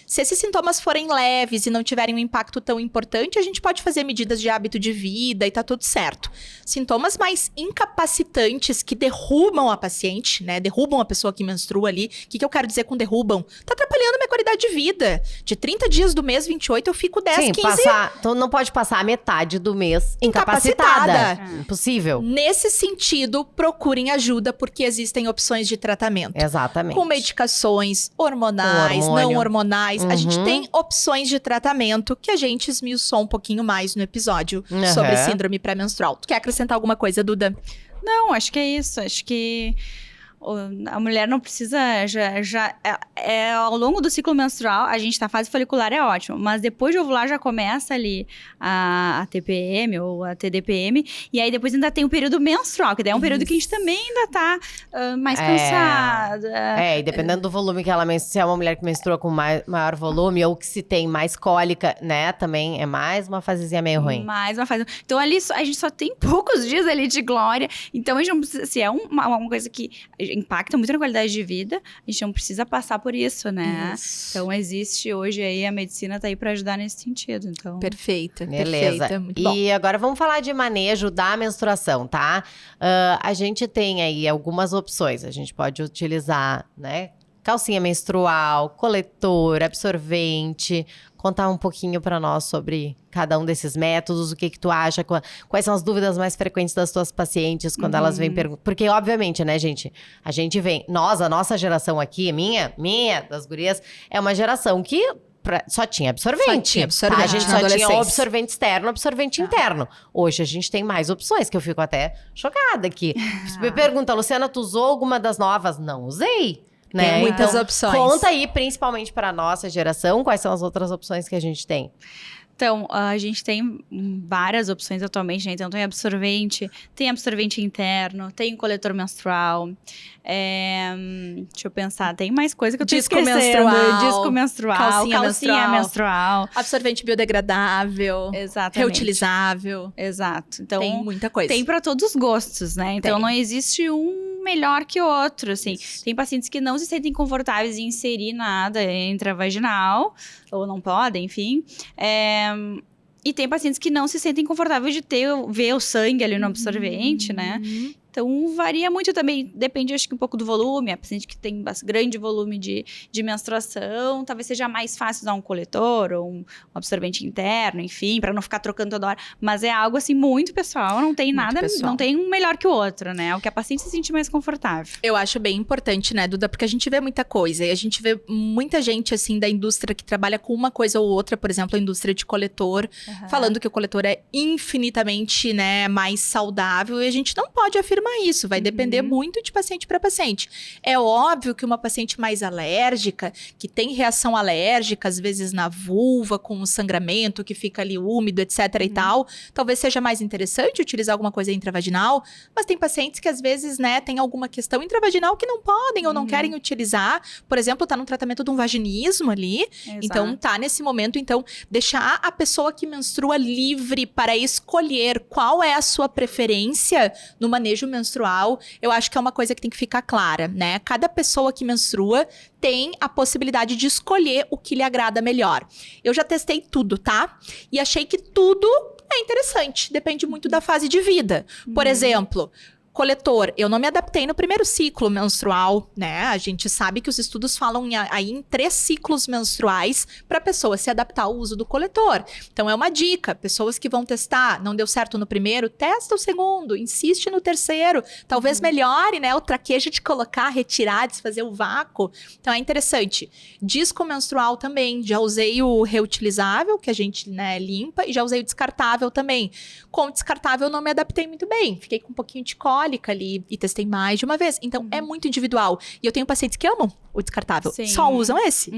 Se esses sintomas forem leves e não tiverem um impacto tão importante, a gente pode fazer medidas de hábito de vida e tá tudo certo. Sintomas mais incapacitantes que derrubam a paciente, né? Derrubam a pessoa que menstrua ali. O que eu quero dizer com derrubam? Tá atrapalhando a minha qualidade de vida. De 30 dias do mês 28, eu fico 10, Sim, 15... então não pode passar a metade do mês incapacitada. Impossível. Nesse sentido, procurem ajuda, porque existem opções de tratamento. Exatamente. Com medicações hormonais, Com hormônio. não hormonais. A gente Uhum. tem opções de tratamento que a gente esmiuçou um pouquinho mais no episódio sobre síndrome pré-menstrual. Tu quer acrescentar alguma coisa, Duda? Não, acho que é isso. Acho que a mulher não precisa, ao longo do ciclo menstrual, a gente tá fase folicular, é ótimo, mas depois de ovular já começa ali a TPM ou a TDPM, e aí depois ainda tem o período menstrual, que daí é um período que a gente também ainda tá mais cansada. E dependendo do volume que ela menstrua, se é uma mulher que menstrua com maior volume ou que se tem mais cólica, né, também é mais uma fasezinha meio ruim. Mais uma fase. Então ali a gente só tem poucos dias ali de glória, então a gente não precisa, se é uma coisa que impacta muito na qualidade de vida, a gente não precisa passar por isso, né? Isso. Então existe hoje aí, a medicina tá aí pra ajudar nesse sentido, então... Perfeita, Beleza. perfeita, muito bom. E agora vamos falar de manejo da menstruação, tá? A gente tem aí algumas opções. A gente pode utilizar, né? Calcinha menstrual, coletor, absorvente. Contar um pouquinho pra nós sobre cada um desses métodos, o que tu acha, quais são as dúvidas mais frequentes das tuas pacientes quando elas vêm perguntar. Porque, obviamente, né, gente, a gente vem... a nossa geração aqui, minha, das gurias, é uma geração que só tinha absorvente. Só tinha absorvente Tá? A gente na só tinha adolescência. o absorvente externo, o absorvente interno. Hoje a gente tem mais opções, que eu fico até chocada aqui. Me pergunta, Luciana, tu usou alguma das novas? Não usei. Né? Tem muitas Então, opções. Conta aí, principalmente para a nossa geração, quais são as outras opções que a gente tem. Então, a gente tem várias opções atualmente, né? Então, tem absorvente interno, tem coletor menstrual, deixa eu pensar, tem mais coisa que eu tô esquecendo. Disco menstrual, calcinha menstrual. Absorvente biodegradável. Exatamente. Reutilizável. Exato. Então, Tem muita coisa. tem para todos os gostos, né? Então, não existe um melhor que outro, assim. Isso. Tem pacientes que não se sentem confortáveis em inserir nada intravaginal, ou não podem, enfim. E tem pacientes que não se sentem confortáveis de ver o sangue ali no absorvente, né? Então, varia muito também, depende, acho que um pouco do volume. A paciente que tem grande volume de menstruação, talvez seja mais fácil usar um coletor ou um absorvente interno, enfim, para não ficar trocando toda hora. Mas é algo, assim, muito pessoal, não tem nada, não tem um melhor que o outro, né? É o que a paciente se sente mais confortável. Eu acho bem importante, né, Duda? Porque a gente vê muita coisa. E a gente vê muita gente, assim, da indústria que trabalha com uma coisa ou outra. Por exemplo, a indústria de coletor, falando que o coletor é infinitamente, né, mais saudável. E a gente não pode afirmar isso. Vai depender muito de paciente para paciente. É óbvio que uma paciente mais alérgica, que tem reação alérgica, às vezes na vulva, com um sangramento que fica ali úmido, etc e tal, talvez seja mais interessante utilizar alguma coisa intravaginal. Mas tem pacientes que às vezes, né, tem alguma questão intravaginal que não podem ou não querem utilizar. Por exemplo, tá num tratamento de um vaginismo ali. Exato. Então, tá nesse momento, então, deixar a pessoa que menstrua livre para escolher qual é a sua preferência no manejo menstrual, eu acho que é uma coisa que tem que ficar clara, né? Cada pessoa que menstrua tem a possibilidade de escolher o que lhe agrada melhor. Eu já testei tudo, tá? E achei que tudo é interessante, depende muito da fase de vida. Por exemplo, coletor, eu não me adaptei no primeiro ciclo menstrual, né? A gente sabe que os estudos falam aí em 3 ciclos menstruais para a pessoa se adaptar ao uso do coletor. Então, é uma dica. Pessoas que vão testar, não deu certo no primeiro, testa o segundo, insiste no terceiro. Talvez melhore, né? O traquejo de colocar, retirar, desfazer o vácuo. Então, é interessante. Disco menstrual também. Já usei o reutilizável, que a gente, né, limpa, e já usei o descartável também. Com o descartável, eu não me adaptei muito bem. Fiquei com um pouquinho de cólica ali e testei mais de uma vez. Então, é muito individual. E eu tenho pacientes que amam o descartável. Sim. Só usam esse.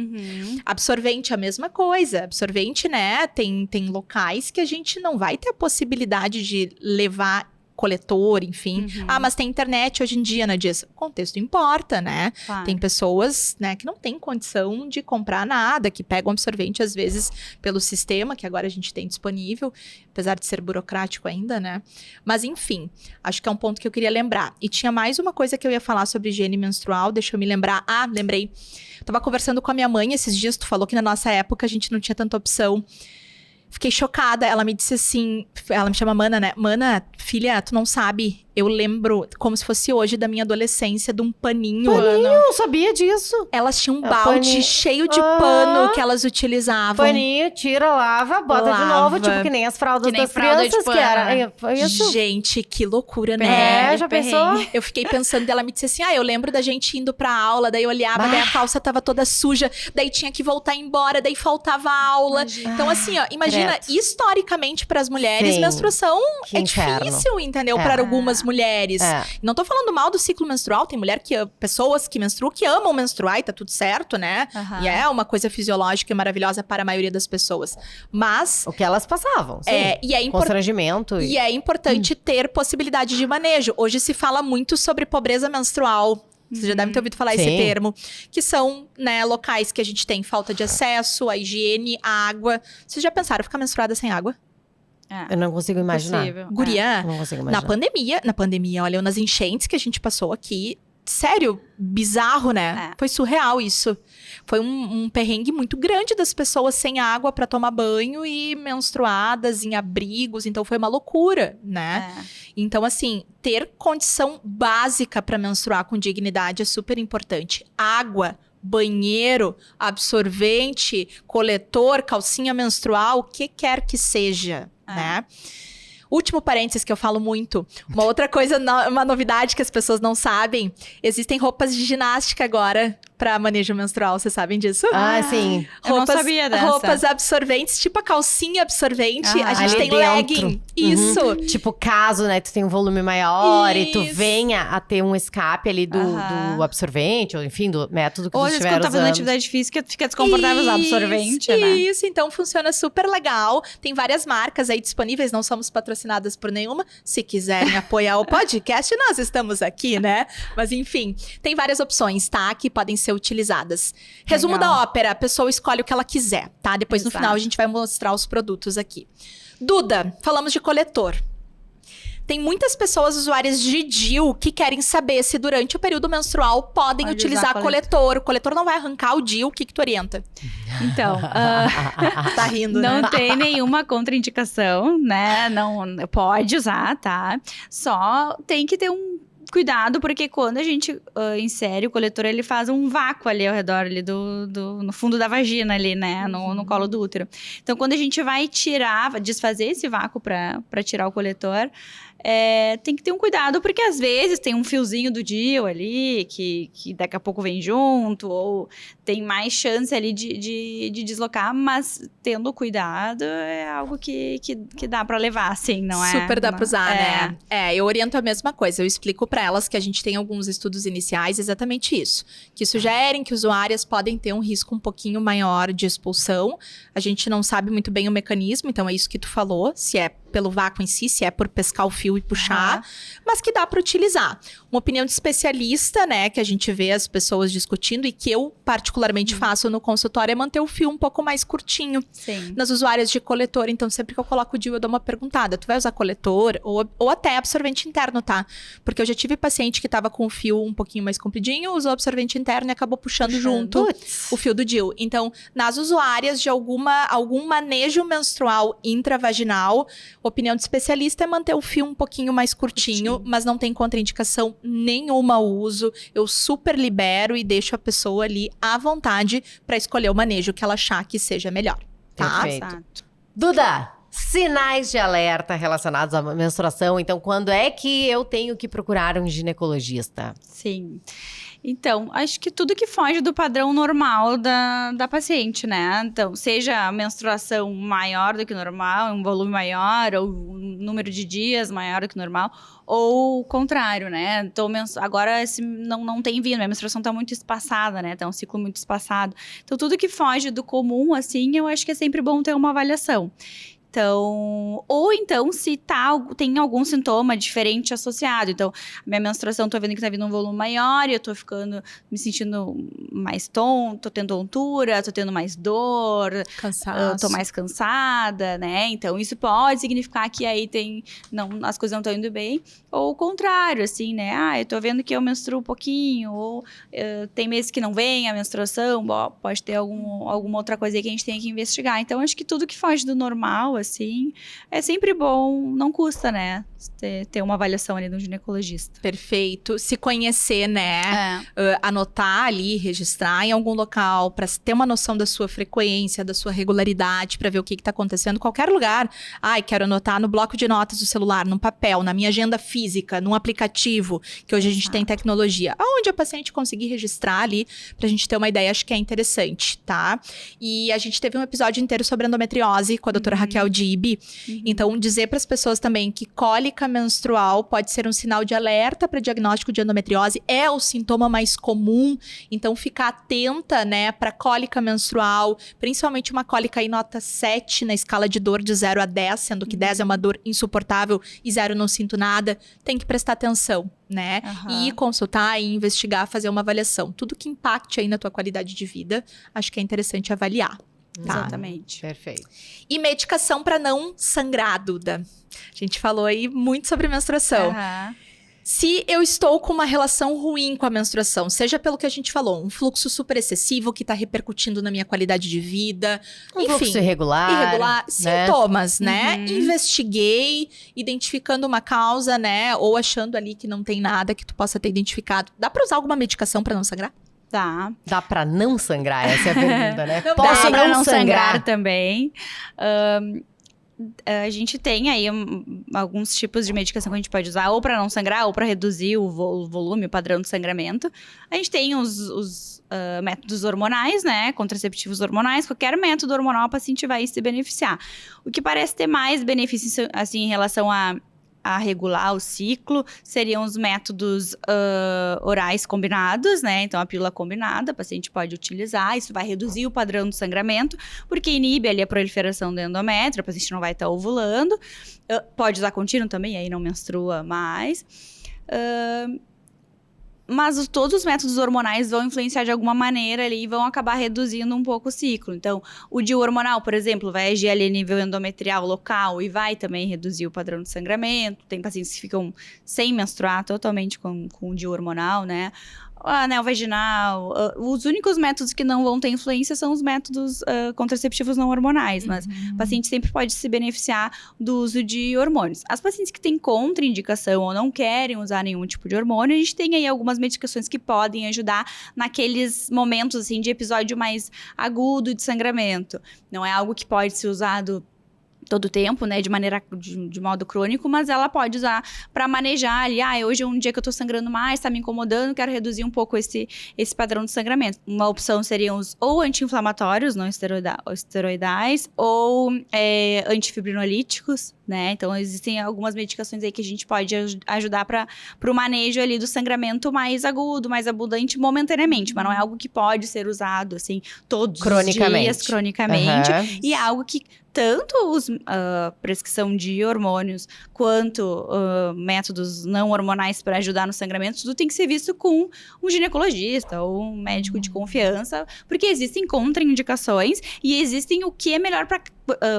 Absorvente, a mesma coisa. Absorvente, né? Tem locais que a gente não vai ter a possibilidade de levar coletor, enfim. Mas tem internet hoje em dia, né, disso. O contexto importa, né? Claro. Tem pessoas, né, que não têm condição de comprar nada, que pegam absorvente, às vezes, pelo sistema, que agora a gente tem disponível, apesar de ser burocrático ainda, né? Mas, enfim, acho que é um ponto que eu queria lembrar. E tinha mais uma coisa que eu ia falar sobre higiene menstrual, deixa eu me lembrar. Ah, lembrei. Tava conversando com a minha mãe esses dias, tu falou que na nossa época a gente não tinha tanta opção. Fiquei chocada, ela me disse assim, ela me chama Mana, né? Mana, filha, tu não sabe, eu lembro como se fosse hoje da minha adolescência, de um paninho. Paninho, sabia disso. Elas tinham um É, balde paninho. cheio de pano que elas utilizavam. Paninho, tira, lava, bota de novo, Lava. tipo que nem as fraldas Que nem das fralda de crianças, pano, que era. né? Foi isso. Gente, que loucura, né? É, já pensou? Eu fiquei pensando, ela me disse assim, eu lembro da gente indo pra aula, daí eu olhava, daí a calça tava toda suja, daí tinha que voltar embora, daí faltava aula. Então assim, ó, imagina, credo. historicamente pras mulheres, Sim. menstruação Que é inferno. difícil, entendeu? É. Para algumas mulheres. É. Não tô falando mal do ciclo menstrual, tem pessoas que menstruam, que amam menstruar e tá tudo certo, né? E é uma coisa fisiológica e maravilhosa para a maioria das pessoas. Mas O que elas passavam, sim. e é importante. Constrangimento. E é importante ter possibilidade de manejo. Hoje se fala muito sobre pobreza menstrual. Vocês já devem ter ouvido falar esse Sim. termo. Que são, né, locais que a gente tem falta de acesso à higiene, à água. Vocês já pensaram ficar menstruada sem água? Eu não consigo imaginar. Possível. Guria, Não consigo na imaginar. pandemia, olha, nas enchentes que a gente passou aqui, sério, bizarro, né? É. Foi surreal isso. Foi um perrengue muito grande das pessoas sem água pra tomar banho e menstruadas em abrigos, então foi uma loucura, né? Então, assim, ter condição básica pra menstruar com dignidade é super importante. Água, banheiro, absorvente, coletor, calcinha menstrual, o que quer que seja, né? Último parênteses que eu falo muito. Uma outra coisa, uma novidade que as pessoas não sabem. Existem roupas de ginástica agora pra manejo menstrual. Vocês sabem disso? Ah, sim. Eu não sabia dessa. Roupas absorventes, tipo a calcinha absorvente. A gente Ali tem dentro. legging. Isso. Tipo, caso, né, tu tem um volume maior e tu Isso. venha a ter um escape ali do absorvente, ou enfim, do método que Ou tu às vezes estiver quando tá fazendo usando. atividade física, fica desconfortável usar absorvente, né? Isso, então funciona super legal. Tem várias marcas aí disponíveis, não somos patrocinadas por nenhuma. Se quiserem apoiar o podcast, nós estamos aqui, né? Mas enfim, tem várias opções, tá? Que podem ser utilizadas. Resumo Legal. da ópera, a pessoa escolhe o que ela quiser, tá? Depois no Exato. final a gente vai mostrar os produtos aqui. Duda, falamos de coletor. Tem muitas pessoas usuárias de DIU que querem saber se durante o período menstrual podem Pode utilizar usar coletor. O coletor não vai arrancar o DIU, o que tu orienta? Então, Tá rindo, não né? tem nenhuma contraindicação, né? Não pode usar, tá? Só tem que ter um cuidado, porque quando a gente insere o coletor, ele faz um vácuo ali ao redor ali no fundo da vagina ali, né? No colo do útero. Então, quando a gente vai desfazer esse vácuo para tirar o coletor, tem que ter um cuidado, porque às vezes tem um fiozinho do DIU ali, que daqui a pouco vem junto, ou tem mais chance ali de deslocar, mas tendo cuidado é algo que dá pra levar, assim, não é? Super dá pra usar, É. né? Eu oriento a mesma coisa. Eu explico pra elas que a gente tem alguns estudos iniciais exatamente isso. Que sugerem que usuárias podem ter um risco um pouquinho maior de expulsão. A gente não sabe muito bem o mecanismo, então é isso que tu falou. Se é pelo vácuo em si, se é por pescar o fio e puxar, mas que dá para utilizar. Uma opinião de especialista, né, que a gente vê as pessoas discutindo e que eu particularmente faço no consultório é manter o fio um pouco mais curtinho. Sim. Nas usuárias de coletor, então sempre que eu coloco o DIU eu dou uma perguntada, tu vai usar coletor ou até absorvente interno, tá? Porque eu já tive paciente que tava com o fio um pouquinho mais compridinho, usou absorvente interno e acabou puxando junto o fio do DIU. Então, nas usuárias de algum manejo menstrual intravaginal, opinião de especialista é manter o fio um pouquinho mais curtinho, mas não tem contraindicação nenhuma ao uso. Eu super libero e deixo a pessoa ali à vontade para escolher o manejo que ela achar que seja melhor, tá? Perfeito. Exato. Duda, sinais de alerta relacionados à menstruação. Então, quando é que eu tenho que procurar um ginecologista? Sim. Então, acho que tudo que foge do padrão normal da paciente, né? Então, seja a menstruação maior do que normal, um volume maior, ou um número de dias maior do que normal, ou o contrário, né? Então, agora não tem vindo, a menstruação tá muito espaçada, né? Tá um ciclo muito espaçado. Então, tudo que foge do comum, assim, eu acho que é sempre bom ter uma avaliação. Então, ou então se tem algum sintoma diferente associado. Então, minha menstruação, tô vendo que tá vindo um volume maior e eu tô me sentindo mais tonto, tô tendo tontura, tô tendo mais dor, Cansaço. tô mais cansada, né? Então, isso pode significar que aí as coisas não estão indo bem. Ou o contrário, assim, né? Eu tô vendo que eu menstruo um pouquinho, ou tem meses que não vem a menstruação, pode ter alguma outra coisa aí que a gente tem que investigar. Então, acho que tudo que foge do normal, assim, é sempre bom, não custa, né? Ter uma avaliação ali no ginecologista. Perfeito. Se conhecer, né? Anotar ali, registrar em algum local para ter uma noção da sua frequência, da sua regularidade, para ver o que tá acontecendo em qualquer lugar. Quero anotar no bloco de notas do celular, num papel, na minha agenda física, num aplicativo, que hoje a gente tem tecnologia. Aonde a paciente conseguir registrar ali, pra gente ter uma ideia, acho que é interessante, tá? E a gente teve um episódio inteiro sobre endometriose com a doutora Raquel Dibi. Então, dizer para as pessoas também que cólica menstrual pode ser um sinal de alerta para diagnóstico de endometriose, é o sintoma mais comum, então ficar atenta, né, para cólica menstrual, principalmente uma cólica aí nota 7 na escala de dor de 0 a 10, sendo que 10 é uma dor insuportável e 0 não sinto nada, tem que prestar atenção, né? E consultar e investigar, fazer uma avaliação. Tudo que impacte aí na tua qualidade de vida, acho que é interessante avaliar. Tá. Exatamente. Perfeito. E medicação para não sangrar, Duda. A gente falou aí muito sobre menstruação. Se eu estou com uma relação ruim com a menstruação, seja pelo que a gente falou, um fluxo super excessivo que tá repercutindo na minha qualidade de vida, enfim, Fluxo irregular, sintomas, né? Investiguei, identificando uma causa, né? Ou achando ali que não tem nada que tu possa ter identificado. Dá pra usar alguma medicação pra não sangrar? Tá. Dá pra não sangrar? Essa é a pergunta, né? Não, Posso Dá pra não sangrar sangrar também. A gente tem aí alguns tipos de medicação que a gente pode usar, ou para não sangrar, ou para reduzir o volume, o padrão de sangramento. A gente tem os métodos hormonais, né? Contraceptivos hormonais. Qualquer método hormonal, a paciente vai se beneficiar. O que parece ter mais benefício, assim, em relação a regular o ciclo, seriam os métodos orais combinados, né? Então, a pílula combinada, a paciente pode utilizar, isso vai reduzir o padrão do sangramento, porque inibe ali a proliferação do endométrio, a paciente não vai estar ovulando. Pode usar contínuo também, aí não menstrua mais. Mas todos os métodos hormonais vão influenciar de alguma maneira ali e vão acabar reduzindo um pouco o ciclo. Então, o DIU hormonal, por exemplo, vai agir ali a nível endometrial local e vai também reduzir o padrão de sangramento. Tem pacientes que ficam sem menstruar totalmente com o DIU hormonal, né? O anel vaginal. Os únicos métodos que não vão ter influência são os métodos contraceptivos não hormonais, mas o paciente sempre pode se beneficiar do uso de hormônios. As pacientes que têm contraindicação ou não querem usar nenhum tipo de hormônio, a gente tem aí algumas medicações que podem ajudar naqueles momentos, assim, de episódio mais agudo de sangramento. Não é algo que pode ser usado todo o tempo, né, de modo crônico, mas ela pode usar para manejar ali, hoje é um dia que eu tô sangrando mais, tá me incomodando, quero reduzir um pouco esse padrão de sangramento. Uma opção seriam os ou anti-inflamatórios, não esteroidais, ou antifibrinolíticos, né, então existem algumas medicações aí que a gente pode ajudar para o manejo ali do sangramento mais agudo, mais abundante momentaneamente, mas não é algo que pode ser usado, assim, todos os dias, cronicamente, e é algo que tanto a prescrição de hormônios quanto métodos não hormonais para ajudar no sangramento, tudo tem que ser visto com um ginecologista ou um médico de confiança, porque existem contraindicações e existem o que é melhor para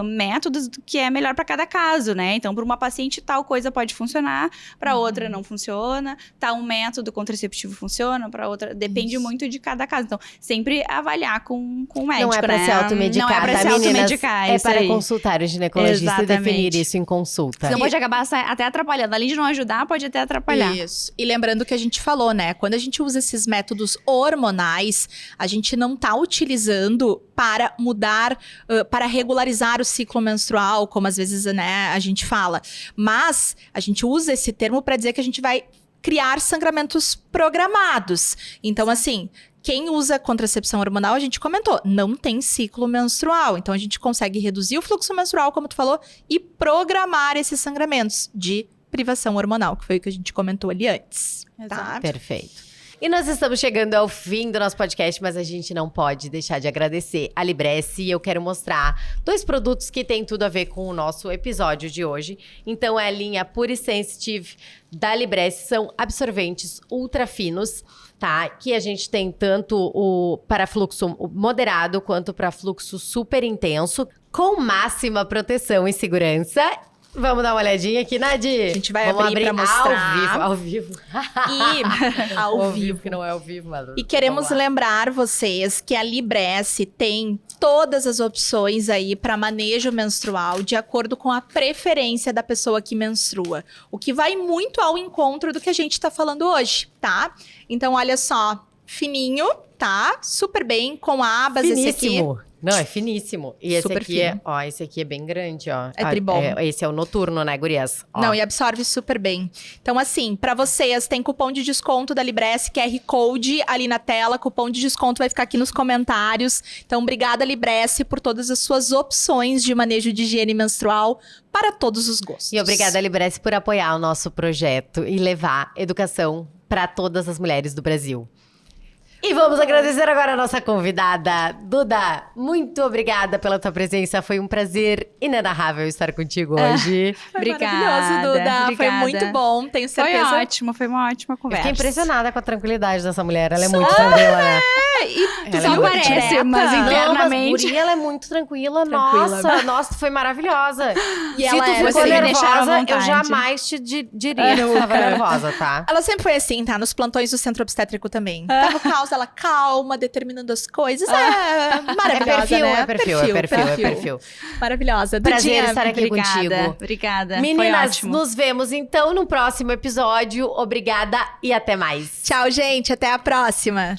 métodos que é melhor para cada caso, né? Então, para uma paciente, tal coisa pode funcionar, para outra não funciona, tal método contraceptivo funciona, para outra depende muito de cada caso. Então, sempre avaliar com o médico, não é para né? se automedicar, não é para se automedicar, é isso para aí. consultar o ginecologista Exatamente. e definir isso em consulta. Senão pode acabar até atrapalhando. Além de não ajudar, pode até atrapalhar. Isso. E lembrando que a gente falou, né? Quando a gente usa esses métodos hormonais, a gente não tá utilizando para mudar, para regularizar o ciclo menstrual, como às vezes, né, a gente fala. Mas a gente usa esse termo para dizer que a gente vai criar sangramentos programados. Então, assim, quem usa contracepção hormonal, a gente comentou, não tem ciclo menstrual. Então, a gente consegue reduzir o fluxo menstrual, como tu falou, e programar esses sangramentos de privação hormonal, que foi o que a gente comentou ali antes. Tá? Perfeito. E nós estamos chegando ao fim do nosso podcast, mas a gente não pode deixar de agradecer a Libresse. E eu quero mostrar 2 produtos que têm tudo a ver com o nosso episódio de hoje. Então, é a linha Pure Sensitive da Libresse. São absorventes ultra finos, tá? Que a gente tem tanto para fluxo moderado quanto para fluxo super intenso, com máxima proteção e segurança. Vamos dar uma olhadinha aqui, Nadi? A gente vai abrir pra mostrar. Ao vivo. E ao vivo. Que não é ao vivo, Malu. E queremos lembrar vocês que a Libresse tem todas as opções aí para manejo menstrual de acordo com a preferência da pessoa que menstrua. O que vai muito ao encontro do que a gente tá falando hoje, tá? Então, olha só, fininho, tá? Super bem, com abas. Finíssimo. Esse aqui. Não, é finíssimo. E esse Super aqui fino. esse aqui é bem grande, ó. É tribom. Esse é o noturno, né, gurias? Ó. Não, e absorve super bem. Então, assim, pra vocês, tem cupom de desconto da Libresse, QR Code ali na tela. Cupom de desconto vai ficar aqui nos comentários. Então, obrigada, Libresse, por todas as suas opções de manejo de higiene menstrual para todos os gostos. E obrigada, Libresse, por apoiar o nosso projeto e levar educação para todas as mulheres do Brasil. E vamos agradecer agora a nossa convidada, Duda. Muito obrigada pela tua presença. Foi um prazer inenarrável estar contigo hoje. Obrigada. Maravilhoso, Duda. Foi Obrigada. muito bom, tenho certeza. Foi ótimo, foi uma ótima Eu conversa. fiquei impressionada com a tranquilidade dessa mulher. Ela é muito tranquila, né? E tu Ela é viu muito a parece, direta? mas Não, internamente. mas guria, ela é muito tranquila. Nossa, foi maravilhosa. E Se ela tu é, ficou você me deixaram à nervosa, eu vontade. jamais te diria que tu tava nervosa, tá? Ela sempre foi assim, tá? Nos plantões do centro obstétrico também. Tava caos, ela calma, determinando as coisas. É maravilhosa, né? É perfil. Maravilhosa. Prazer Dudinha, estar aqui Obrigada, contigo. obrigada. Foi Meninas, ótimo. nos vemos então no próximo episódio. Obrigada e até mais. Tchau, gente. Até a próxima.